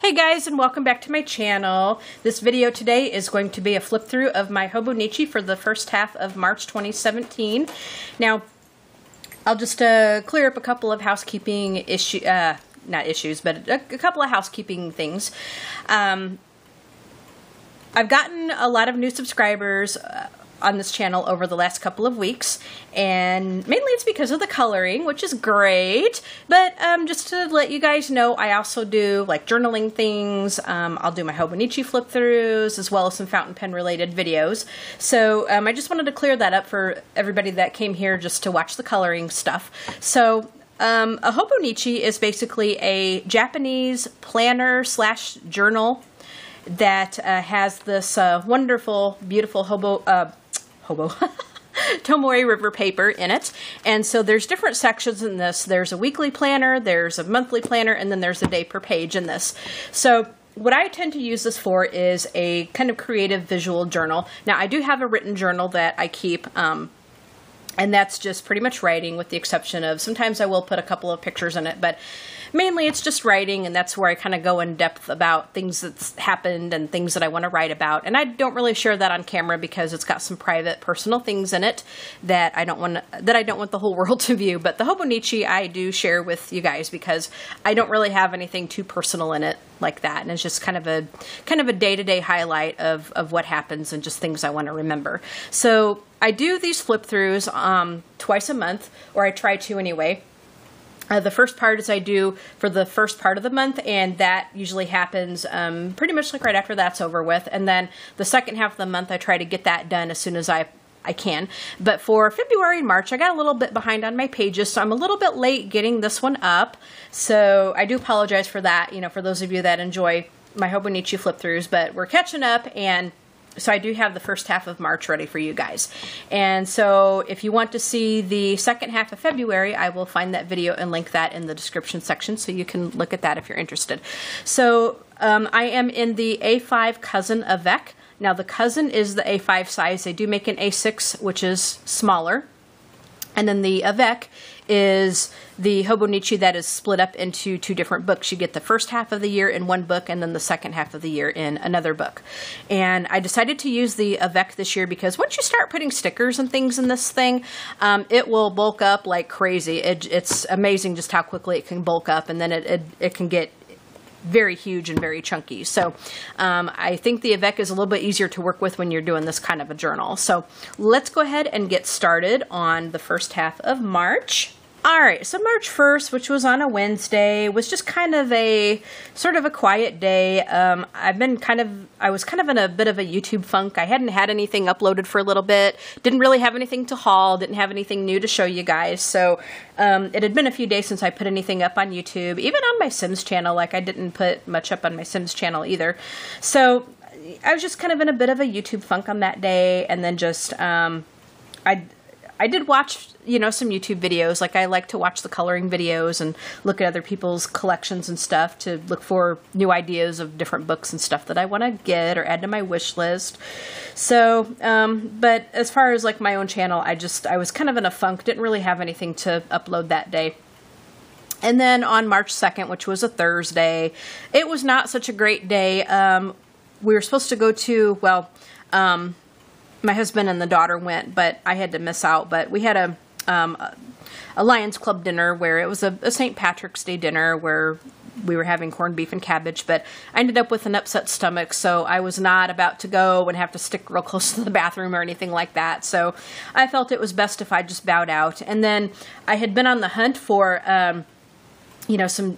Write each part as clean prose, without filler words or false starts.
Hey guys, and welcome back to my channel. This video today is going to be a flip through of my Hobonichi for the first half of March 2017. Now, I'll just clear up a couple of housekeeping not issues, but a couple of housekeeping things. I've gotten a lot of new subscribers on this channel over the last couple of weeks, and mainly it's because of the coloring, which is great. But just to let you guys know, I also do like journaling things. I'll do my Hobonichi Flip-throughs as well as some fountain pen related videos. So I just wanted to clear that up for everybody that came here just to watch the coloring stuff. So a Hobonichi is basically a Japanese planner slash journal that has this wonderful, beautiful Tomoe River paper in it. And so there's different sections in this. There's a weekly planner, there's a monthly planner, and then there's a day per page in this. So what I tend to use this for is a kind of creative visual journal. Now I do have a written journal that I keep, and that's just pretty much writing, with the exception of sometimes I will put a couple of pictures in it, but mainly it's just writing, and that's where I kind of go in depth about things that's happened and things that I want to write about. And I don't really share that on camera because it's got some private, personal things in it that I don't want the whole world to view. But the Hobonichi I do share with you guys because I don't really have anything too personal in it like that, and it's just kind of a day-to-day highlight of what happens and just things I want to remember. So I do these flip-throughs twice a month, or I try to anyway. The first part is I do for the first part of the month, and that usually happens pretty much like right after that's over with. And then the second half of the month, I try to get that done as soon as I can. But for February and March, I got a little bit behind on my pages, so I'm a little bit late getting this one up. So I do apologize for that, for those of you that enjoy my Hobonichi flip-throughs, but we're catching up, and so I do have the first half of March ready for you guys. And so if you want to see the second half of February, I will find that video and link that in the description section so you can look at that if you're interested. So I am in the A5 Cousin Avec. Now the Cousin is the A5 size. They do make an A6, which is smaller. And then the Avec is the Hobonichi that is split up into two different books. You get the first half of the year in one book and then the second half of the year in another book. And I decided to use the Avec this year because once you start putting stickers and things in this thing, it will bulk up like crazy. It's amazing just how quickly it can bulk up, and then it can get very huge and very chunky. So I think the Avec is a little bit easier to work with when you're doing this kind of a journal. So let's go ahead and get started on the first half of March. Alright, so March 1st, which was on a Wednesday, was just kind of a sort of a quiet day. I was kind of in a bit of a YouTube funk. I hadn't had anything uploaded for a little bit, didn't really have anything to haul, didn't have anything new to show you guys. So it had been a few days since I put anything up on YouTube, even on my Sims channel. Like, I didn't put much up on my Sims channel either. So I was just kind of in a bit of a YouTube funk on that day, and then just I did watch, some YouTube videos. Like, I like to watch the coloring videos and look at other people's collections and stuff to look for new ideas of different books and stuff that I want to get or add to my wish list. So, but as far as like my own channel, I was kind of in a funk, didn't really have anything to upload that day. And then on March 2nd, which was a Thursday, it was not such a great day. We were supposed to go to, my husband and the daughter went, but I had to miss out. But we had a Lions Club dinner where it was a St. Patrick's Day dinner where we were having corned beef and cabbage, but I ended up with an upset stomach, so I was not about to go and have to stick real close to the bathroom or anything like that. So I felt it was best if I just bowed out. And then I had been on the hunt for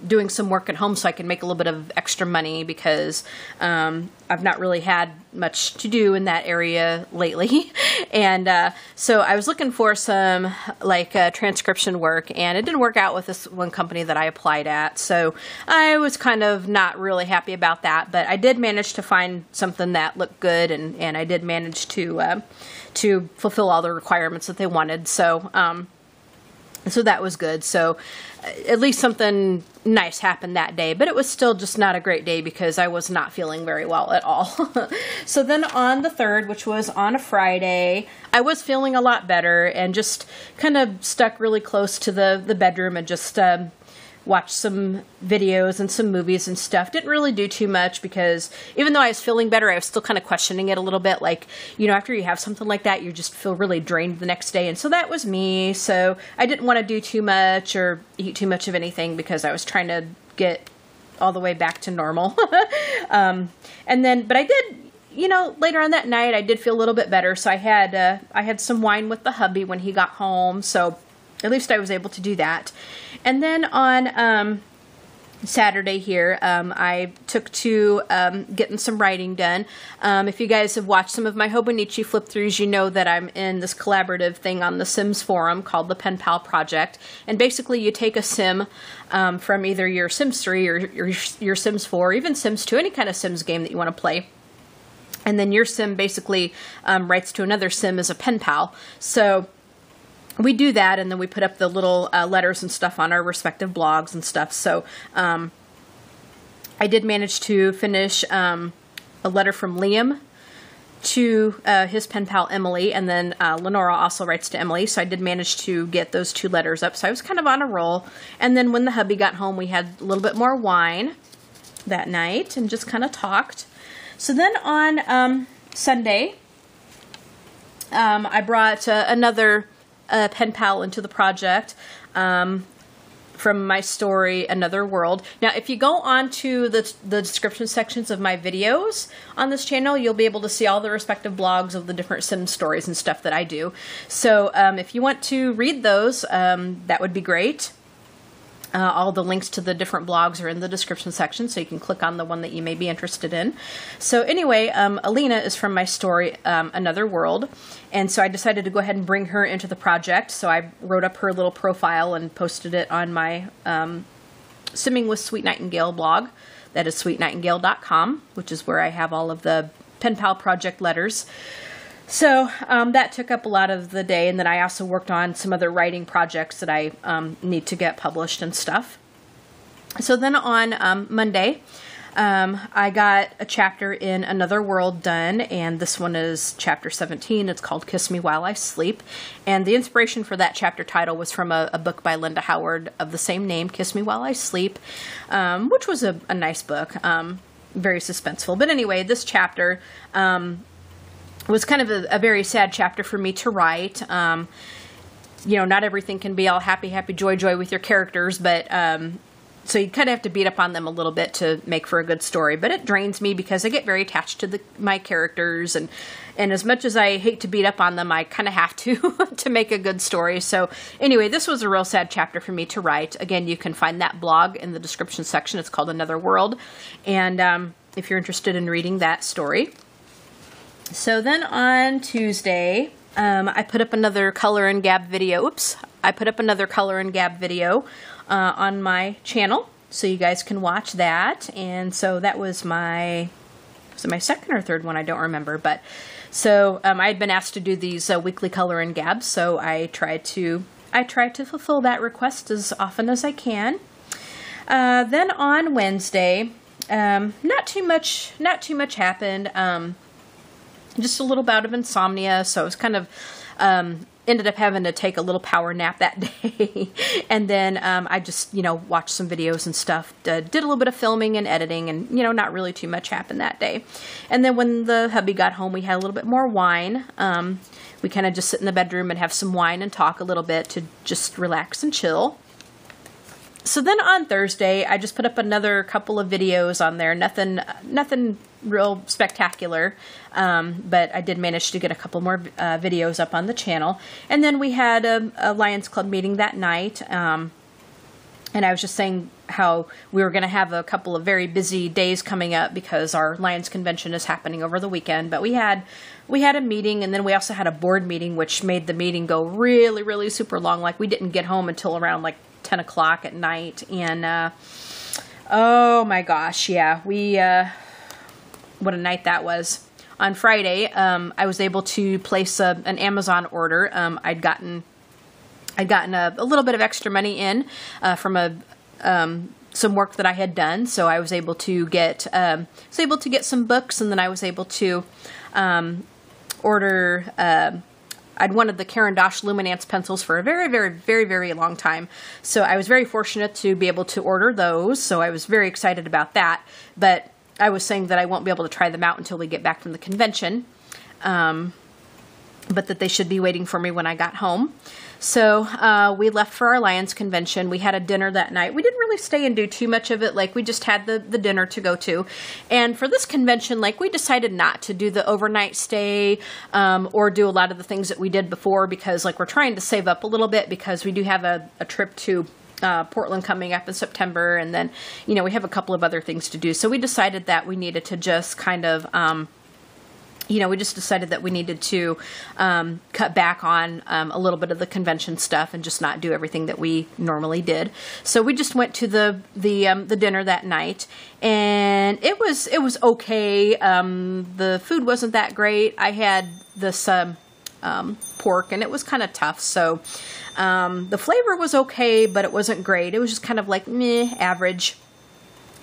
doing some work at home so I can make a little bit of extra money because I've not really had much to do in that area lately. And so I was looking for some transcription work, and it didn't work out with this one company that I applied at. So I was kind of not really happy about that, but I did manage to find something that looked good, and I did manage to fulfill all the requirements that they wanted. So that was good. So at least something nice happened that day, but it was still just not a great day because I was not feeling very well at all. So then on the 3rd, which was on a Friday, I was feeling a lot better and just kind of stuck really close to the bedroom and just watched some videos and some movies and stuff. Didn't really do too much because even though I was feeling better, I was still kind of questioning it a little bit. Like, you know, after you have something like that, you just feel really drained the next day. And so that was me. So I didn't want to do too much or eat too much of anything because I was trying to get all the way back to normal. But I did, you know, later on that night, I did feel a little bit better. So I had some wine with the hubby when he got home. So at least I was able to do that. And then on Saturday here, I took to getting some writing done. If you guys have watched some of my Hobonichi Flip-Throughs, you know that I'm in this collaborative thing on the Sims forum called the Pen Pal Project. And basically you take a sim from either your Sims 3 or your Sims 4, or even Sims 2, any kind of Sims game that you want to play. And then your sim basically writes to another sim as a pen pal. So we do that, and then we put up the little letters and stuff on our respective blogs and stuff. So I did manage to finish a letter from Liam to his pen pal Emily, and then Lenora also writes to Emily. So I did manage to get those 2 letters up. So I was kind of on a roll. And then when the hubby got home, we had a little bit more wine that night and just kind of talked. So then on Sunday, I brought another pen pal into the project from my story, Another World. Now, if you go on to the description sections of my videos on this channel, you'll be able to see all the respective blogs of the different Sim stories and stuff that I do. So if you want to read those, that would be great. All the links to the different blogs are in the description section, so you can click on the one that you may be interested in. So anyway, Alina is from my story, Another World, and so I decided to go ahead and bring her into the project. So I wrote up her little profile and posted it on my Simming with Sweetnightingale blog. That is sweetnightingale.com, which is where I have all of the Pen Pal Project letters. So that took up a lot of the day, and then I also worked on some other writing projects that I need to get published and stuff. So then on Monday, I got a chapter in Another World done, and this one is chapter 17. It's called Kiss Me While I Sleep, and the inspiration for that chapter title was from a book by Linda Howard of the same name, Kiss Me While I Sleep, which was a nice book, very suspenseful. But anyway, this chapter was kind of a very sad chapter for me to write. You know, not everything can be all happy, happy, joy, joy with your characters, but so you kind of have to beat up on them a little bit to make for a good story. But it drains me because I get very attached to my characters, and as much as I hate to beat up on them, I kind of have to to make a good story. So anyway, this was a real sad chapter for me to write. Again, you can find that blog in the description section. It's called Another World, and if you're interested in reading that story. So then on Tuesday, I put up another Color and Gab video. Oops. I put up another Color and Gab video on my channel, so you guys can watch that. And so that was my second or third one? I don't remember. But so I had been asked to do these weekly Color and Gabs, so I try to fulfill that request as often as I can. Then on Wednesday, not too much happened. Just a little bout of insomnia, so I was kind of ended up having to take a little power nap that day. And then I just, you know, watched some videos and stuff, did a little bit of filming and editing, and, you know, not really too much happened that day. And then when the hubby got home, we had a little bit more wine. We kind of just sit in the bedroom and have some wine and talk a little bit to just relax and chill. So then on Thursday, I just put up another couple of videos on there. Nothing real spectacular, but I did manage to get a couple more videos up on the channel. And then we had a Lions Club meeting that night, and I was just saying how we were going to have a couple of very busy days coming up because our Lions Convention is happening over the weekend. But we had a meeting, and then we also had a board meeting, which made the meeting go really, really super long. Like, we didn't get home until around like 10 o'clock at night, and oh my gosh, yeah, what a night that was. On Friday, I was able to place an Amazon order. I'd gotten a little bit of extra money in from some work that I had done, so I was able to get some books, and then I was able to order I'd wanted the Caran d'Ache Luminance pencils for a very, very, very, very long time. So I was very fortunate to be able to order those. So I was very excited about that. But I was saying that I won't be able to try them out until we get back from the convention. But that they should be waiting for me when I got home. So we left for our Lions convention. We had a dinner that night. We didn't really stay and do too much of it. Like, we just had the dinner to go to. And for this convention, like, we decided not to do the overnight stay or do a lot of the things that we did before, because, like, we're trying to save up a little bit, because we do have a trip to Portland coming up in September. And then, you know, we have a couple of other things to do. So we decided that we needed to just kind of... we just decided that we needed to cut back on a little bit of the convention stuff and just not do everything that we normally did. So we just went to the dinner that night, and it was okay. The food wasn't that great. I had this pork, and it was kind of tough. So the flavor was okay, but it wasn't great. It was just kind of like meh, average.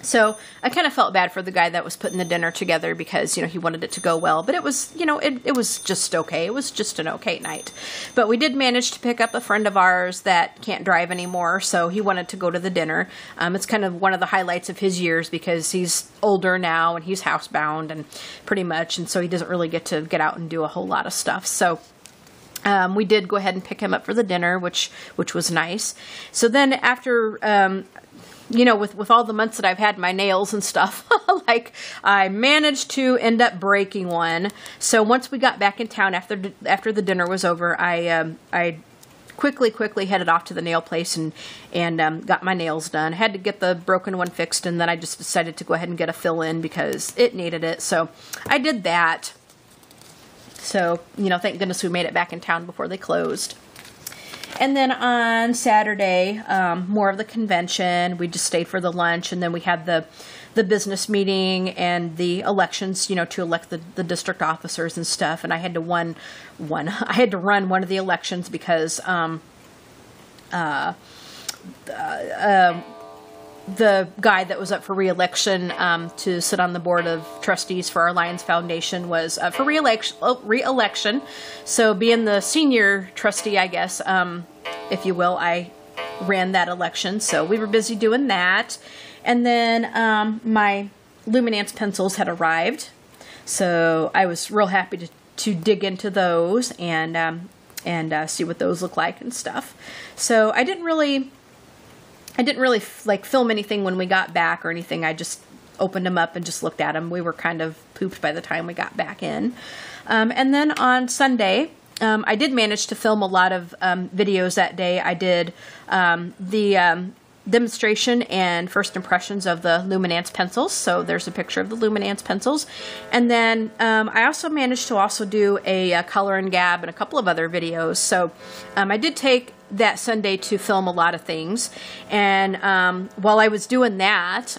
So I kind of felt bad for the guy that was putting the dinner together, because, you know, he wanted it to go well, but it was, you know, it was just okay. It was just an okay night. But we did manage to pick up a friend of ours that can't drive anymore, so he wanted to go to the dinner. It's kind of one of the highlights of his years, because he's older now and he's housebound and pretty much, and so he doesn't really get to get out and do a whole lot of stuff. So we did go ahead and pick him up for the dinner, which was nice. So then after... with all the months that I've had my nails and stuff, like, I managed to end up breaking one. So once we got back in town after the dinner was over, I quickly headed off to the nail place and got my nails done. I had to get the broken one fixed, and then I just decided to go ahead and get a fill-in because it needed it. So I did that. So, thank goodness we made it back in town before they closed. And then on Saturday, more of the convention. We just stayed for the lunch, and then we had the business meeting and the elections, to elect the district officers and stuff. And I had to run one of the elections because the guy that was up for re-election to sit on the board of trustees for our Lions Foundation was for re-election. So being the senior trustee, I guess, if you will, I ran that election. So we were busy doing that. And then my Luminance pencils had arrived. So I was real happy to dig into those and see what those look like and stuff. So I didn't really like film anything when we got back or anything. I just opened them up and just looked at them. We were kind of pooped by the time we got back in. And then on Sunday, I did manage to film a lot of videos that day. I did the demonstration and first impressions of the Luminance pencils. So there's a picture of the Luminance pencils. And then I also managed to do a color and gab and a couple of other videos. So I did take that Sunday to film a lot of things. And while I was doing that,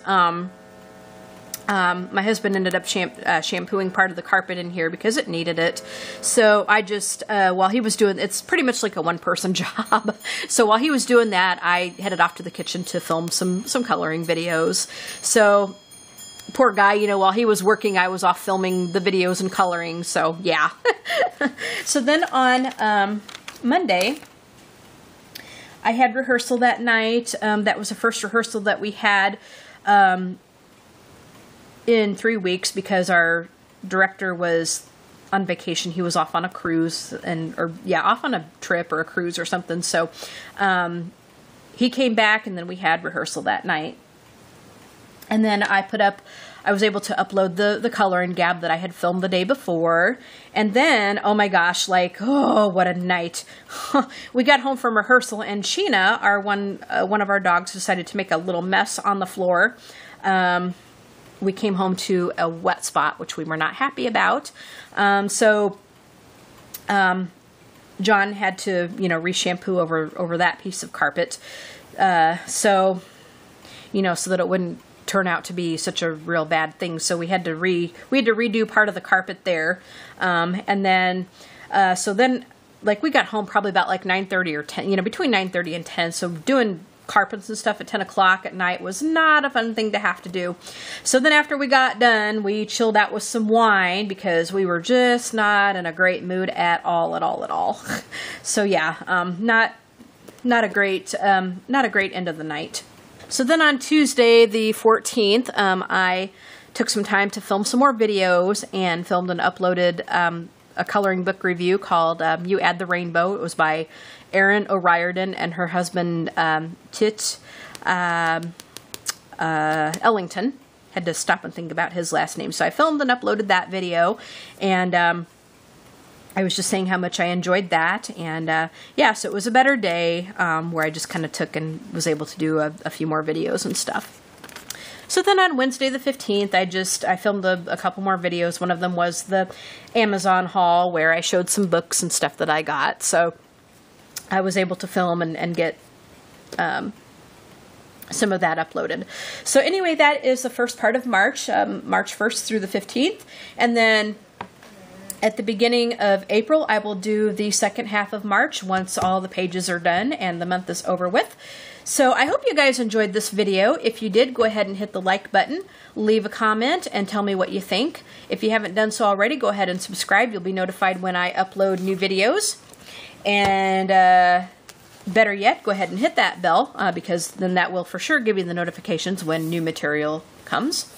my husband ended up shampooing part of the carpet in here because it needed it. So I just, while he was doing, it's pretty much like a one-person job. So while he was doing that, I headed off to the kitchen to film some coloring videos. So poor guy, while he was working, I was off filming the videos and coloring. So yeah. So then on Monday, I had rehearsal that night. That was the first rehearsal that we had in 3 weeks because our director was on vacation. He was off on a cruise off on a trip or a cruise or something. So he came back, and then we had rehearsal that night. And then I was able to upload the color and gab that I had filmed the day before. And then, oh my gosh, what a night. We got home from rehearsal, and Sheena, one of our dogs, decided to make a little mess on the floor. We came home to a wet spot, which we were not happy about. So John had to, re-shampoo over that piece of carpet. So that it wouldn't turn out to be such a real bad thing. So we had to redo part of the carpet there. And then, we got home probably about 9:30 or 10, between 9:30 and 10. So carpets and stuff at 10 o'clock at night was not a fun thing to have to do. So then after we got done, we chilled out with some wine because we were just not in a great mood at all. So yeah, not a great end of the night. So then on Tuesday the 14th, I took some time to film some more videos and filmed and uploaded a coloring book review called You Add the Rainbow. It was by Erin O'Riordan and her husband Tit Ellington. Had to stop and think about his last name. So I filmed and uploaded that video, and I was just saying how much I enjoyed that. And yeah, so it was a better day where I just kind of took and was able to do a few more videos and stuff. So then on Wednesday the 15th, I filmed a couple more videos. One of them was the Amazon haul where I showed some books and stuff that I got. So I was able to film and get some of that uploaded. So anyway, that is the first part of March, March 1st through the 15th. And then at the beginning of April, I will do the second half of March once all the pages are done and the month is over with. So I hope you guys enjoyed this video. If you did, go ahead and hit the like button, leave a comment, and tell me what you think. If you haven't done so already, go ahead and subscribe. You'll be notified when I upload new videos. And better yet, go ahead and hit that bell because then that will for sure give you the notifications when new material comes.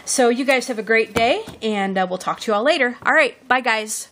So you guys have a great day, and we'll talk to you all later. All right, bye guys.